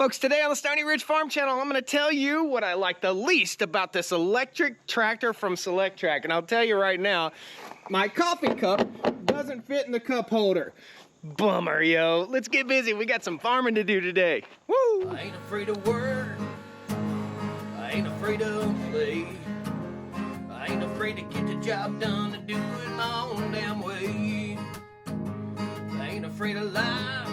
Folks, today on the Stoney Ridge Farm Channel, I'm going to tell you what I like the least about this electric tractor from Select Track. And I'll tell you right now, my coffee cup doesn't fit in the cup holder. Bummer, yo. Let's get busy. We got some farming to do today. Woo! I ain't afraid of work. I ain't afraid of play. I ain't afraid to get the job done and do it my own damn way. I ain't afraid of life.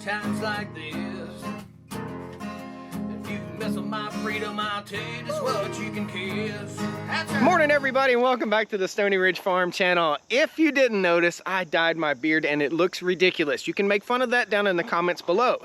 Times like this. If you mess with my freedom, I'll tell you just what you can kiss. That's right. Morning, everybody, and welcome back to the Stoney Ridge Farm Channel. If you didn't notice, I dyed my beard and it looks ridiculous. You can make fun of that down in the comments below.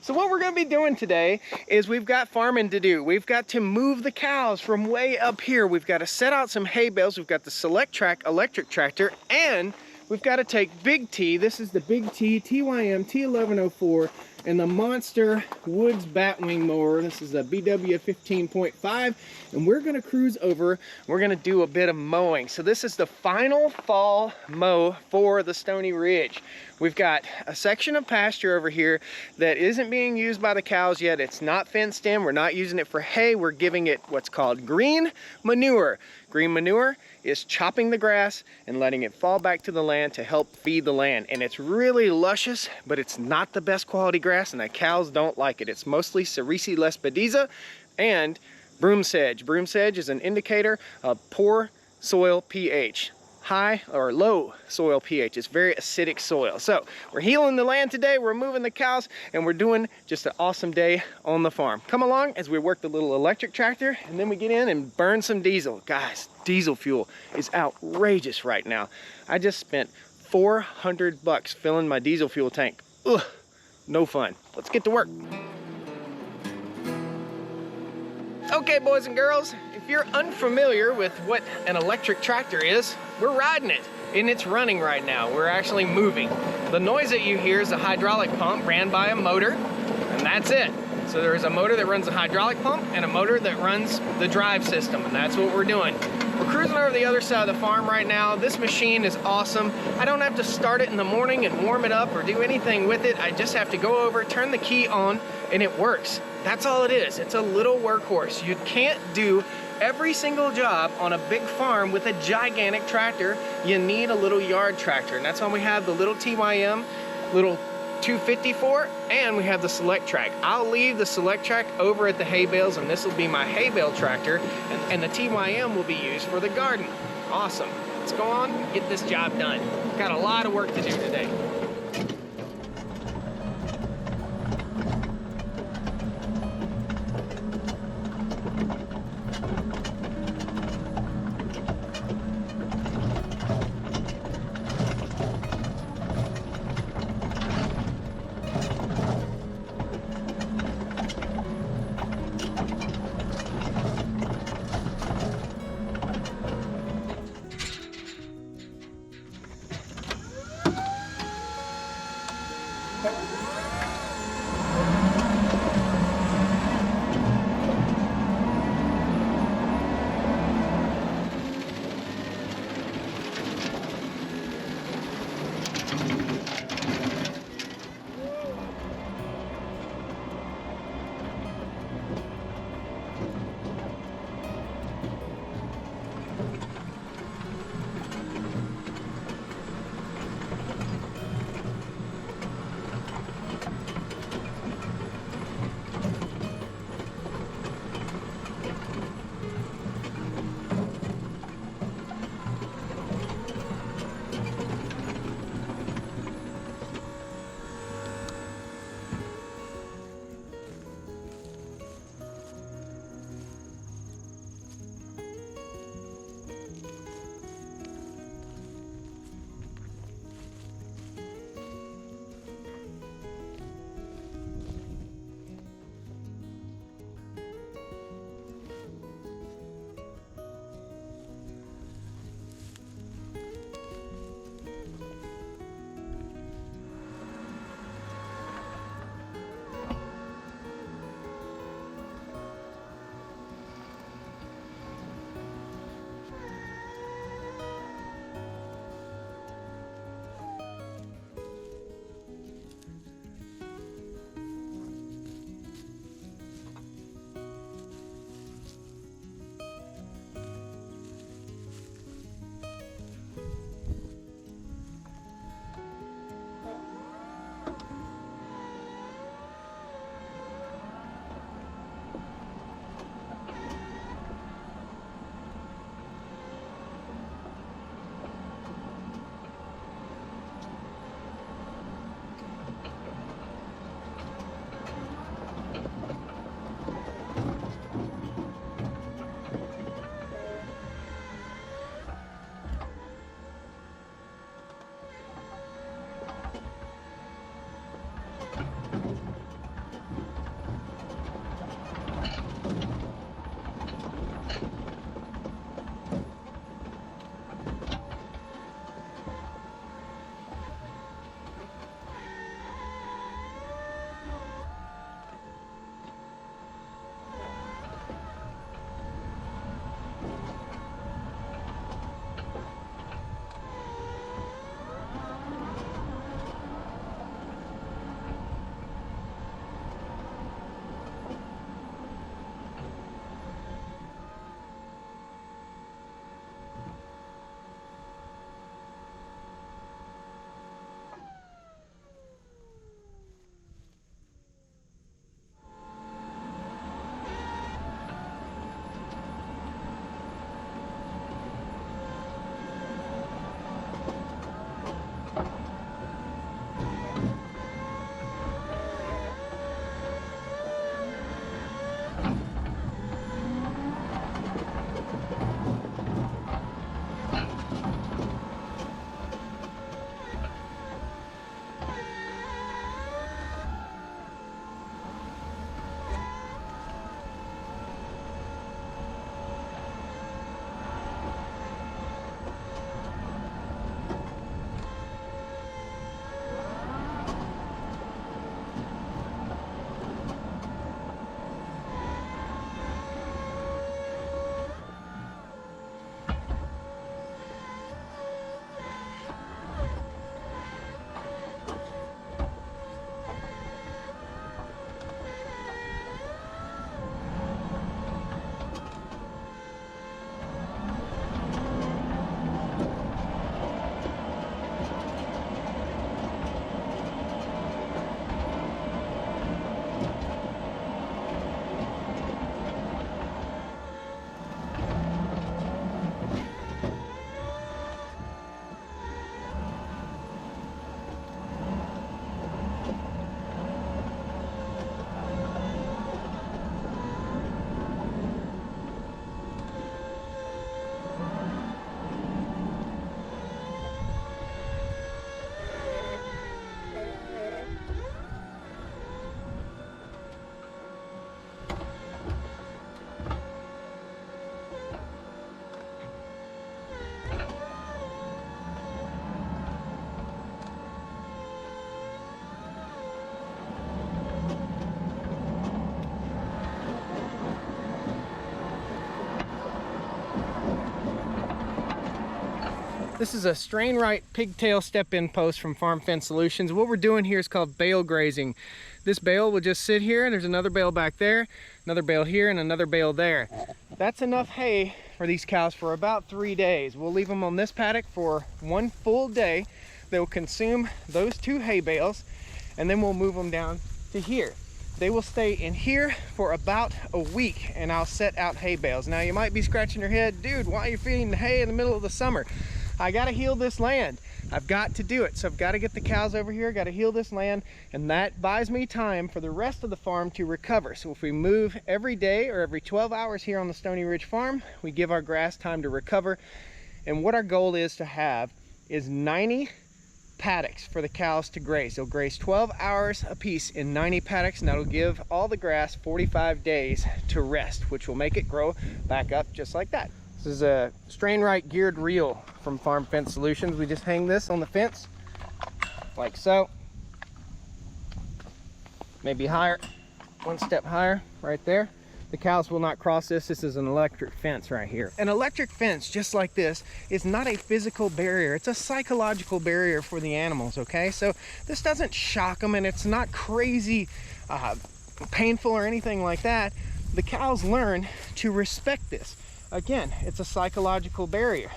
So what we're going to be doing today is we've got farming to do. We've got to move the cows from way up here. We've got to set out some hay bales. We've got the Select Track electric tractor, and we've got to take Big T. This is the Big T TYM T1104 and the Monster Woods Batwing mower. This is a BW 15.5, and we're going to cruise over. We're going to do a bit of mowing. So this is the final fall mow for the Stoney Ridge. We've got a section of pasture over here that isn't being used by the cows yet. It's not fenced in. We're not using it for hay. We're giving it what's called green manure. Green manure is chopping the grass and letting it fall back to the land to help feed the land. And it's really luscious, but it's not the best quality grass, and the cows don't like it. It's mostly Sericea lespedeza and broom sedge. Broom sedge is an indicator of poor soil pH. High or low soil pH. It's very acidic soil. So we're healing the land today, we're moving the cows, and we're doing just an awesome day on the farm. Come along as we work the little electric tractor, and then we get in and burn some diesel. Guys, diesel fuel is outrageous right now. I just spent $400 filling my diesel fuel tank. Ugh, no fun. Let's get to work. Okay, boys and girls, if you're unfamiliar with what an electric tractor is, we're riding it, and it's running right now. We're actually moving. The noise that you hear is a hydraulic pump ran by a motor, and that's it. So there is a motor that runs the hydraulic pump and a motor that runs the drive system, and that's what we're doing. We're cruising over the other side of the farm right now. This machine is awesome. I don't have to start it in the morning and warm it up or do anything with it. I just have to go over, turn the key on, and it works. That's all it is. It's a little workhorse. You can't do every single job on a big farm with a gigantic tractor. You need a little yard tractor, and that's why we have the little TYM, little 254, and we have the Select Track. I'll leave the Select Track over at the hay bales, and this will be my hay bale tractor, and the TYM will be used for the garden. Awesome. Let's go on and get this job done. Got a lot of work to do today. This is a strain right pigtail step-in post from Farm Fence Solutions. What we're doing here is called bale grazing. This bale will just sit here, and there's another bale back there, another bale here, and another bale there. That's enough hay for these cows for about 3 days. We'll leave them on this paddock for 1 full day. They'll consume those 2 hay bales, and then we'll move them down to here. They will stay in here for about a week, and I'll set out hay bales. Now you might be scratching your head, dude, why are you feeding the hay in the middle of the summer? I gotta heal this land. I've got to do it. So I've got to get the cows over here, got to heal this land, and that buys me time for the rest of the farm to recover. So if we move every day or every 12 hours here on the Stoney Ridge farm, we give our grass time to recover. And what our goal is to have is 90 paddocks for the cows to graze. They'll graze 12 hours a piece in 90 paddocks, and that'll give all the grass 45 days to rest, which will make it grow back up just like that. This is a strain right geared reel from Farm Fence Solutions. We just hang this on the fence like so. Maybe higher, 1 step higher right there. The cows will not cross this. This is an electric fence right here. An electric fence, just like this, is not a physical barrier. It's a psychological barrier for the animals, okay? So this doesn't shock them, and it's not crazy painful or anything like that. The cows learn to respect this. Again, it's a psychological barrier.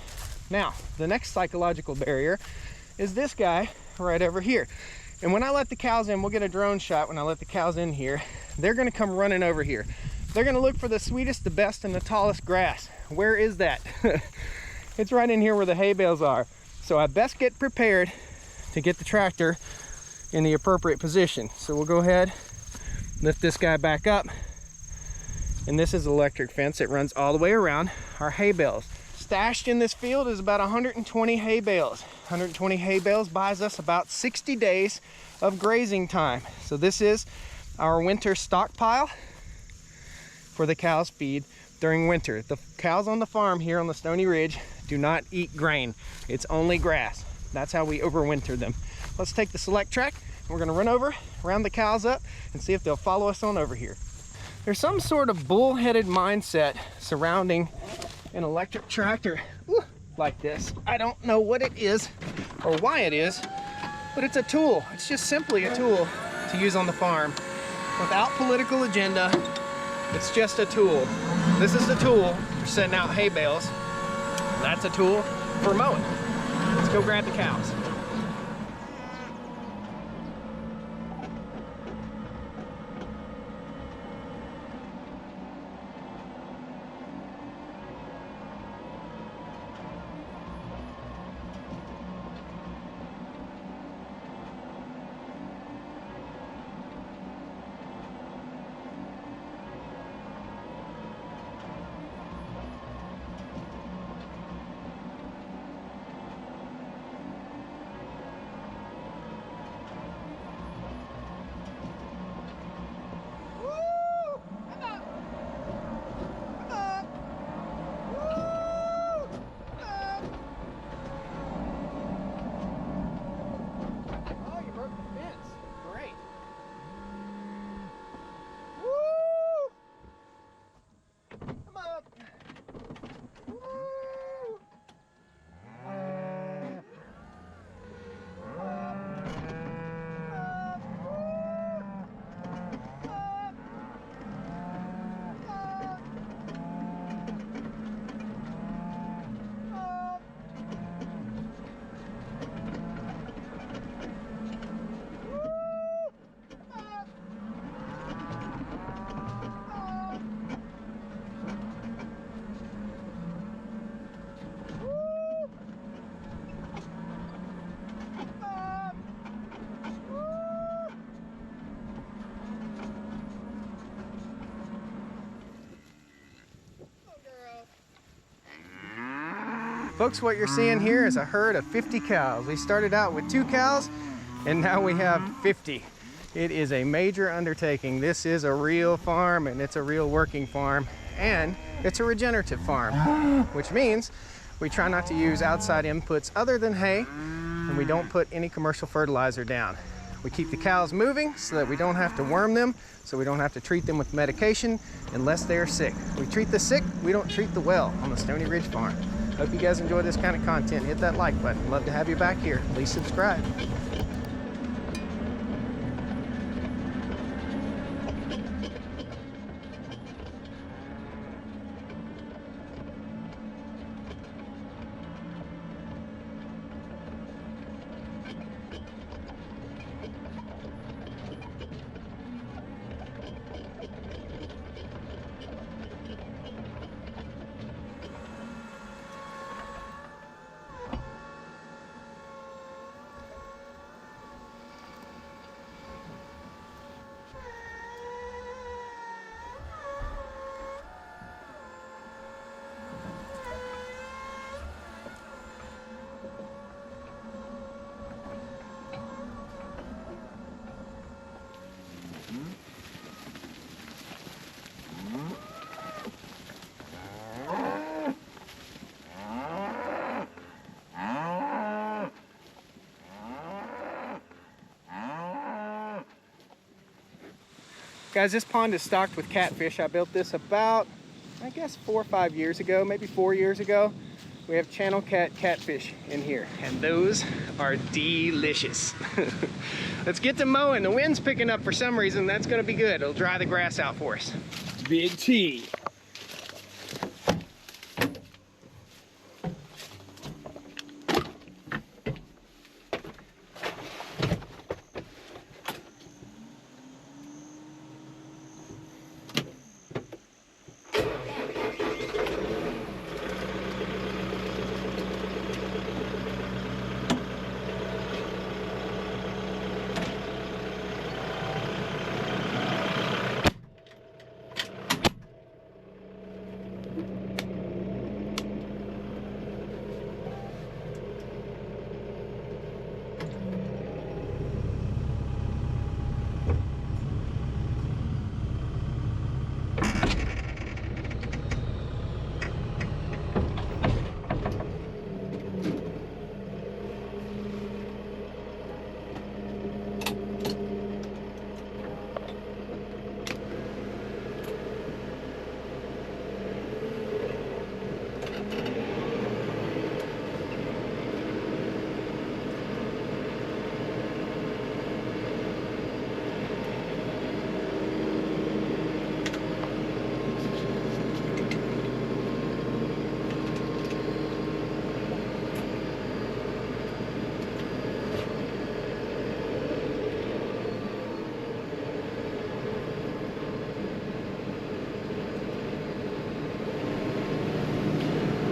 Now, the next psychological barrier is this guy right over here. And when I let the cows in, we'll get a drone shot when I let the cows in here, they're gonna come running over here. They're gonna look for the sweetest, the best, and the tallest grass. Where is that? It's right in here where the hay bales are. So I best get prepared to get the tractor in the appropriate position. So we'll go ahead, lift this guy back up. And this is electric fence. It runs all the way around our hay bales. Stashed in this field is about 120 hay bales. 120 hay bales buys us about 60 days of grazing time. So this is our winter stockpile for the cows feed during winter. The cows on the farm here on the Stoney Ridge do not eat grain. It's only grass. That's how we overwinter them. Let's take the select track. We're gonna run over, round the cows up, and see if they'll follow us on over here. There's some sort of bullheaded mindset surrounding an electric tractor like this. I don't know what it is or why it is, but it's a tool. It's just simply a tool to use on the farm without political agenda. It's just a tool. This is the tool for setting out hay bales. That's a tool for mowing. Let's go grab the cows. Folks, what you're seeing here is a herd of 50 cows. We started out with 2 cows, and now we have 50. It is a major undertaking. This is a real farm, and it's a real working farm, and it's a regenerative farm, which means we try not to use outside inputs other than hay, and we don't put any commercial fertilizer down. We keep the cows moving so that we don't have to worm them, so we don't have to treat them with medication unless they are sick. We treat the sick, we don't treat the well on the Stoney Ridge farm. Hope you guys enjoy this kind of content. Hit that like button. Love to have you back here. Please subscribe. Guys, this pond is stocked with catfish. I built this about, I guess, 4 or 5 years ago, maybe 4 years ago. We have channel catfish in here, and those are delicious. Let's get to mowing. The wind's picking up for some reason. That's gonna be good. It'll dry the grass out for us. Big T.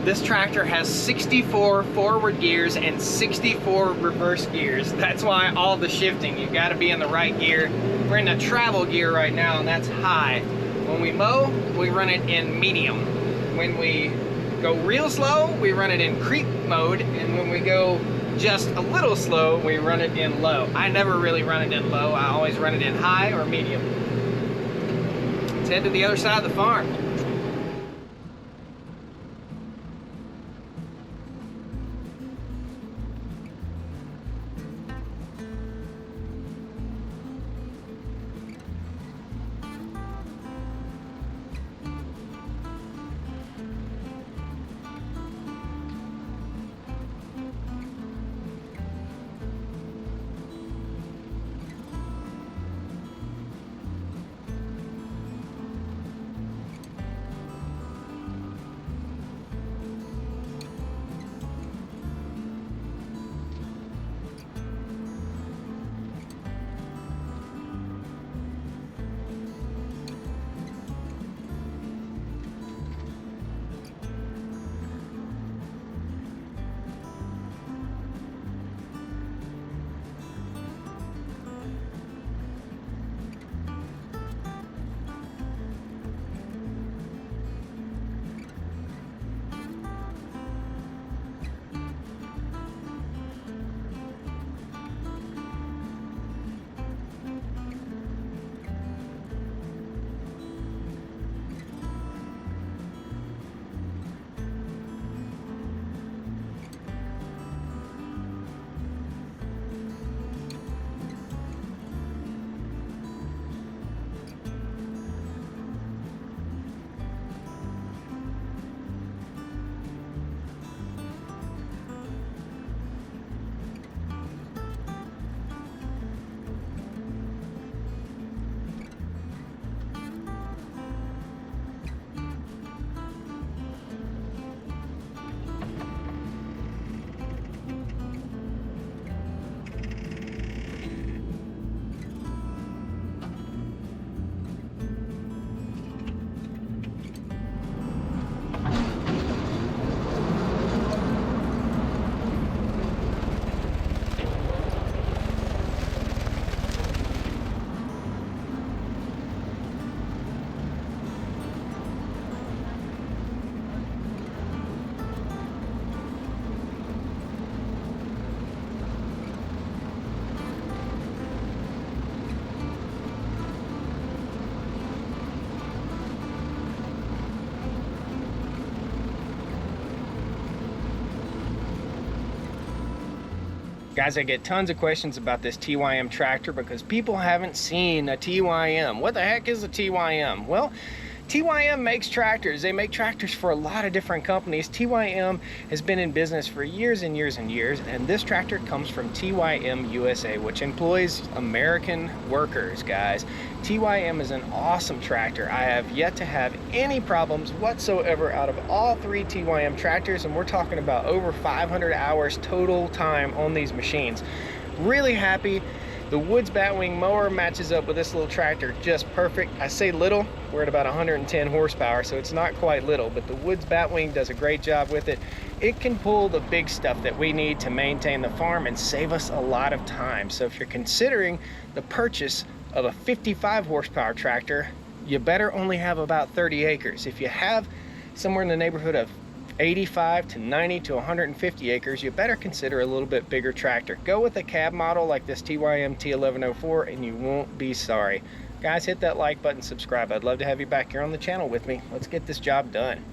This tractor has 64 forward gears and 64 reverse gears. That's why all the shifting, you've got to be in the right gear. We're in the travel gear right now, and that's high. When we mow, we run it in medium. When we go real slow, we run it in creep mode, and when we go just a little slow, we run it in low. I never really run it in low. I always run it in high or medium. Let's head to the other side of the farm. Guys, I get tons of questions about this TYM tractor because people haven't seen a TYM. What the heck is a TYM? Well, TYM makes tractors. They make tractors for a lot of different companies. TYM has been in business for years and years and years, and this tractor comes from TYM USA, which employs American workers, guys. TYM is an awesome tractor. I have yet to have any problems whatsoever out of all 3 TYM tractors, and we're talking about over 500 hours total time on these machines. Really happy. The Woods Batwing mower matches up with this little tractor just perfect. I say little, we're at about 110 horsepower, so it's not quite little, but the Woods Batwing does a great job with it. It can pull the big stuff that we need to maintain the farm and save us a lot of time. So if you're considering the purchase of a 55 horsepower tractor, you better only have about 30 acres. If you have somewhere in the neighborhood of 85 to 90 to 150 acres, you better consider a little bit bigger tractor. Go with a cab model like this TYM T1104 and you won't be sorry. Guys, hit that like button, subscribe. I'd love to have you back here on the channel with me. Let's get this job done.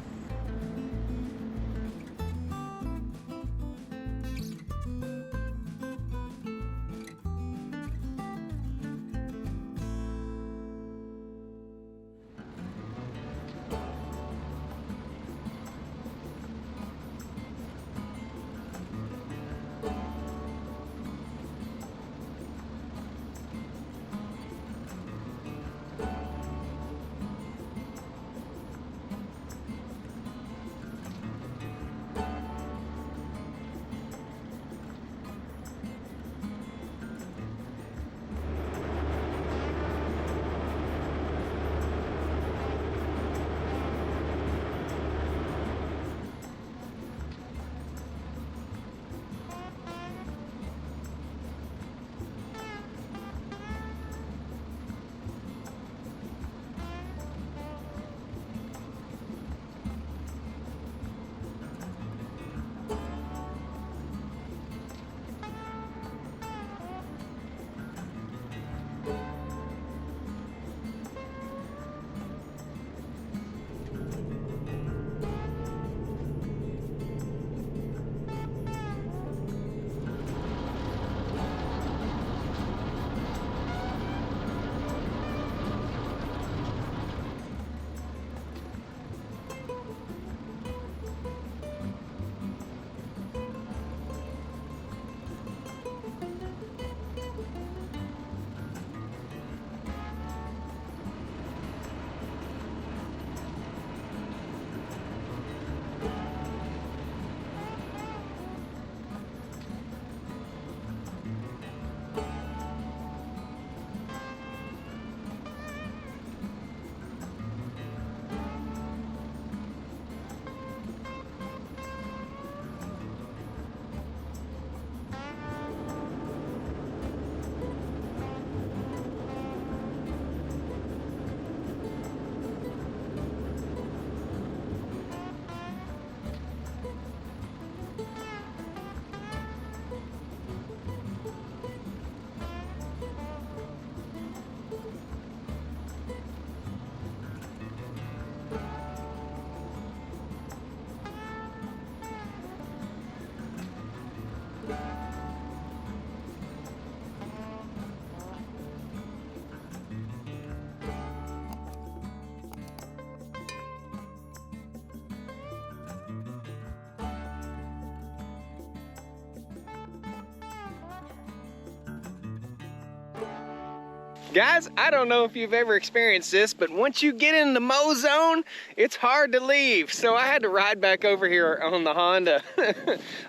Guys, I don't know if you've ever experienced this, but once you get in the mow zone, it's hard to leave. So I had to ride back over here on the Honda.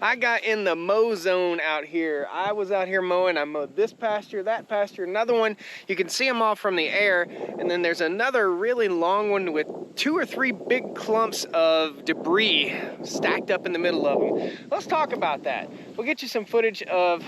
I got in the mow zone out here. I was out here mowing. I mowed this pasture, that pasture, another one. You can see them all from the air. And then there's another really long one with 2 or 3 big clumps of debris stacked up in the middle of them. Let's talk about that. We'll get you some footage of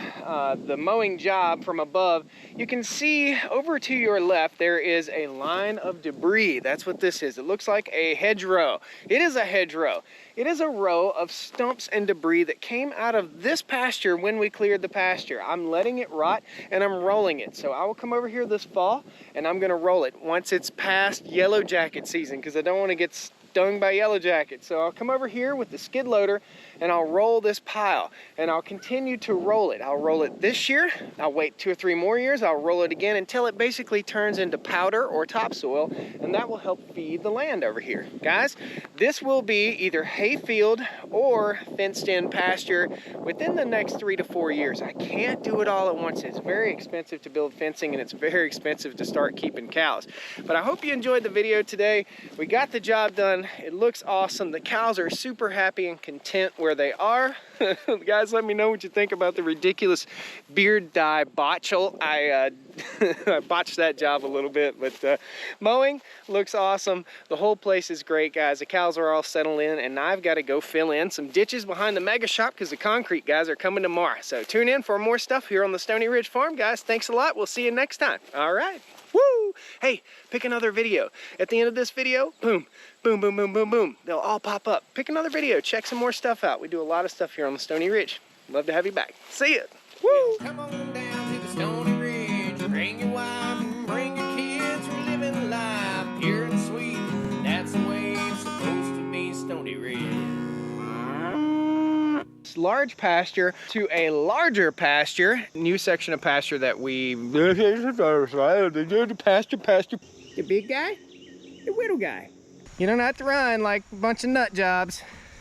the mowing job from above. You can see over to your left, there is a line of debris. That's what this is. It looks like a hedgerow. It is a hedgerow. It is a row of stumps and debris that came out of this pasture when we cleared the pasture. I'm letting it rot and I'm rolling it. So I will come over here this fall and I'm gonna roll it once it's past yellow jacket season because I don't want to get stung by yellow jacket. So I'll come over here with the skid loader and I'll roll this pile, and I'll continue to roll it. I'll roll it this year, I'll wait 2 or 3 more years, I'll roll it again until it basically turns into powder or topsoil, and that will help feed the land over here. Guys, this will be either hay field or fenced in pasture within the next 3 to 4 years. I can't do it all at once. It's very expensive to build fencing, and it's very expensive to start keeping cows. But I hope you enjoyed the video today. We got the job done. It looks awesome. The cows are super happy and content where they are. Guys, let me know what you think about the ridiculous beard dye botchel. I botched that job a little bit, but mowing looks awesome. The whole place is great, guys. The cows are all settled in, and I've got to go fill in some ditches behind the mega shop because the concrete guys are coming tomorrow. So tune in for more stuff here on the Stoney Ridge Farm, guys. Thanks a lot. We'll see you next time. All right. Woo! Hey, pick another video. At the end of this video, boom, boom, boom, boom, boom, boom. They'll all pop up. Pick another video. Check some more stuff out. We do a lot of stuff here on the Stoney Ridge. Love to have you back. See ya. Woo! Come on down to the Stoney Ridge. Bring your wife and bring your kids. We're living life pure and sweet. That's the way it's supposed to be, Stoney Ridge. Large pasture to a larger pasture. New section of pasture that we... Pasture. The big guy? The little guy. You don't have to run like a bunch of nut jobs.